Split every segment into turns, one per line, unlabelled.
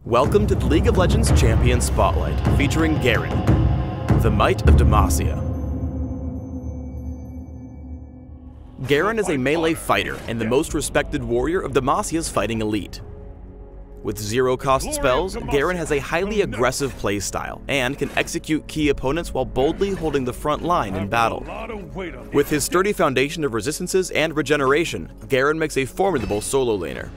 Welcome to the League of Legends Champion Spotlight, featuring Garen, the Might of Demacia. Garen is a melee fighter and the most respected warrior of Demacia's fighting elite. With zero-cost spells, Garen has a highly aggressive playstyle and can execute key opponents while boldly holding the front line in battle. With his sturdy foundation of resistances and regeneration, Garen makes a formidable solo laner.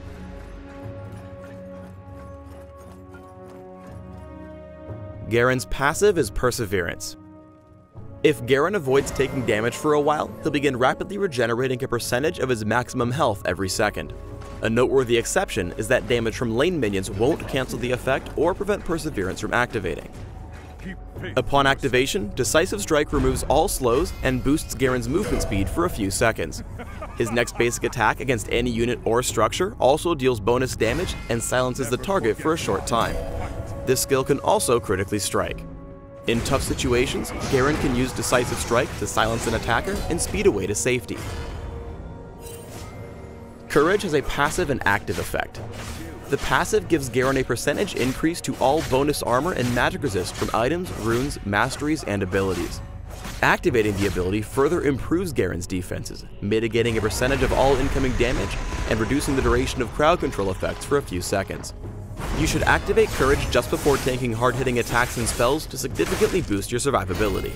Garen's passive is Perseverance. If Garen avoids taking damage for a while, he'll begin rapidly regenerating a percentage of his maximum health every second. A noteworthy exception is that damage from lane minions won't cancel the effect or prevent Perseverance from activating. Upon activation, Decisive Strike removes all slows and boosts Garen's movement speed for a few seconds. His next basic attack against any unit or structure also deals bonus damage and silences the target for a short time. This skill can also critically strike. In tough situations, Garen can use Decisive Strike to silence an attacker and speed away to safety. Courage has a passive and active effect. The passive gives Garen a percentage increase to all bonus armor and magic resist from items, runes, masteries, and abilities. Activating the ability further improves Garen's defenses, mitigating a percentage of all incoming damage and reducing the duration of crowd control effects for a few seconds. You should activate Courage just before tanking hard-hitting attacks and spells to significantly boost your survivability.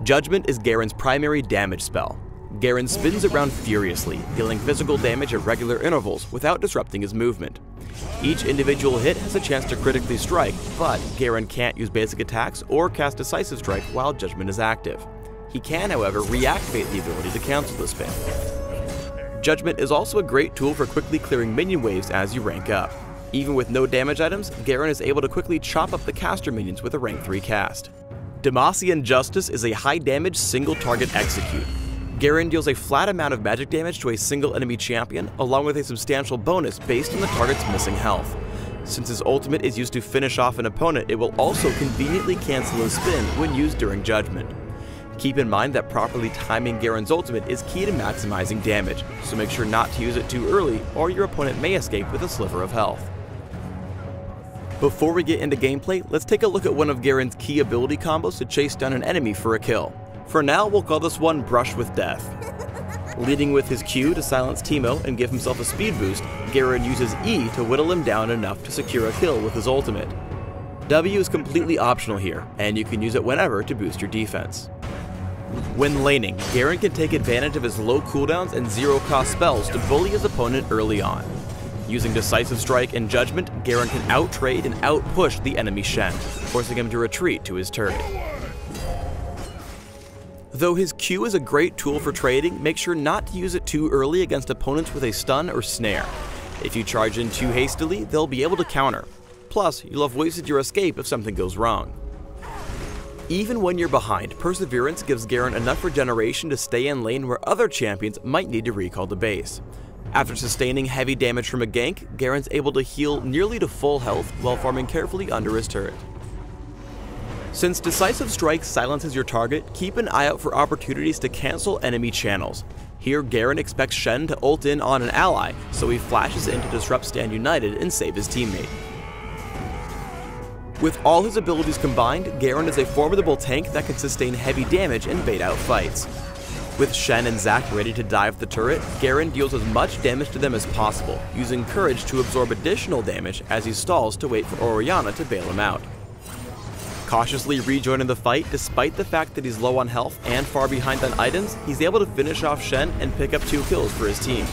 Judgment is Garen's primary damage spell. Garen spins around furiously, dealing physical damage at regular intervals without disrupting his movement. Each individual hit has a chance to critically strike, but Garen can't use basic attacks or cast Decisive Strike while Judgment is active. He can, however, reactivate the ability to cancel the spin. Judgment is also a great tool for quickly clearing minion waves as you rank up. Even with no damage items, Garen is able to quickly chop up the caster minions with a rank 3 cast. Demacian Justice is a high-damage single-target execute. Garen deals a flat amount of magic damage to a single enemy champion, along with a substantial bonus based on the target's missing health. Since his ultimate is used to finish off an opponent, it will also conveniently cancel a spin when used during Judgment. Keep in mind that properly timing Garen's ultimate is key to maximizing damage, so make sure not to use it too early or your opponent may escape with a sliver of health. Before we get into gameplay, let's take a look at one of Garen's key ability combos to chase down an enemy for a kill. For now, we'll call this one Brush with Death. Leading with his Q to silence Teemo and give himself a speed boost, Garen uses E to whittle him down enough to secure a kill with his ultimate. W is completely optional here, and you can use it whenever to boost your defense. When laning, Garen can take advantage of his low cooldowns and zero-cost spells to bully his opponent early on. Using Decisive Strike and Judgment, Garen can out-trade and out-push the enemy Shen, forcing him to retreat to his turret. Though his Q is a great tool for trading, make sure not to use it too early against opponents with a stun or snare. If you charge in too hastily, they'll be able to counter. Plus, you'll have wasted your escape if something goes wrong. Even when you're behind, Perseverance gives Garen enough regeneration to stay in lane where other champions might need to recall the base. After sustaining heavy damage from a gank, Garen's able to heal nearly to full health while farming carefully under his turret. Since Decisive Strike silences your target, keep an eye out for opportunities to cancel enemy channels. Here, Garen expects Shen to ult in on an ally, so he flashes in to disrupt Stand United and save his teammate. With all his abilities combined, Garen is a formidable tank that can sustain heavy damage and bait out fights. With Shen and Zac ready to dive the turret, Garen deals as much damage to them as possible, using Courage to absorb additional damage as he stalls to wait for Orianna to bail him out. Cautiously rejoining the fight, despite the fact that he's low on health and far behind on items, he's able to finish off Shen and pick up 2 kills for his team.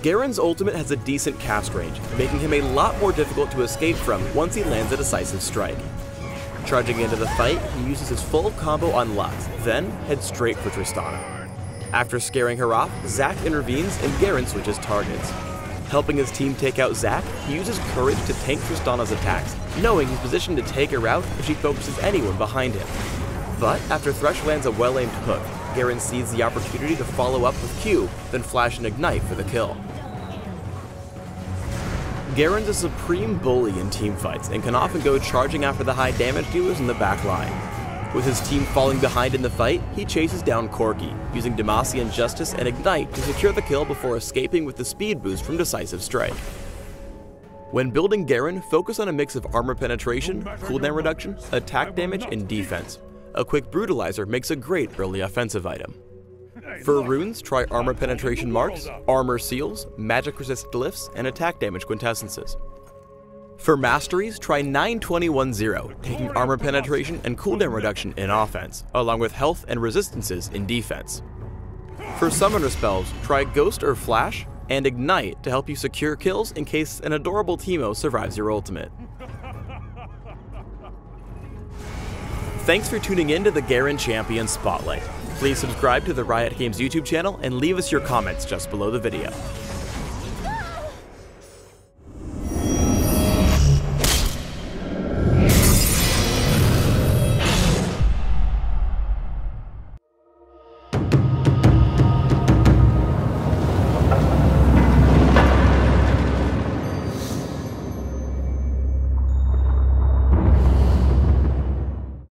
Garen's ultimate has a decent cast range, making him a lot more difficult to escape from once he lands a Decisive Strike. Charging into the fight, he uses his full combo on Lux, then heads straight for Tristana. After scaring her off, Zac intervenes and Garen switches targets. Helping his team take out Zac, he uses Courage to tank Tristana's attacks, knowing he's positioned to take her out if she focuses anyone behind him. But after Thresh lands a well-aimed hook, Garen sees the opportunity to follow up with Q, then flash and ignite for the kill. Garen's a supreme bully in teamfights and can often go charging after the high damage dealers in the back line. With his team falling behind in the fight, he chases down Corki, using Demacia Justice and Ignite to secure the kill before escaping with the speed boost from Decisive Strike. When building Garen, focus on a mix of armor penetration, cooldown reduction, attack damage, and defense. A quick Brutalizer makes a great early offensive item. For runes, try armor penetration marks, armor seals, magic resist glyphs, and attack damage quintessences. For masteries, try 9-20-1-0, taking armor penetration and cooldown reduction in offense, along with health and resistances in defense. For summoner spells, try Ghost or Flash, and Ignite to help you secure kills in case an adorable Teemo survives your ultimate. Thanks for tuning in to the Garen Champion Spotlight. Please subscribe to the Riot Games YouTube channel and leave us your comments just below the video.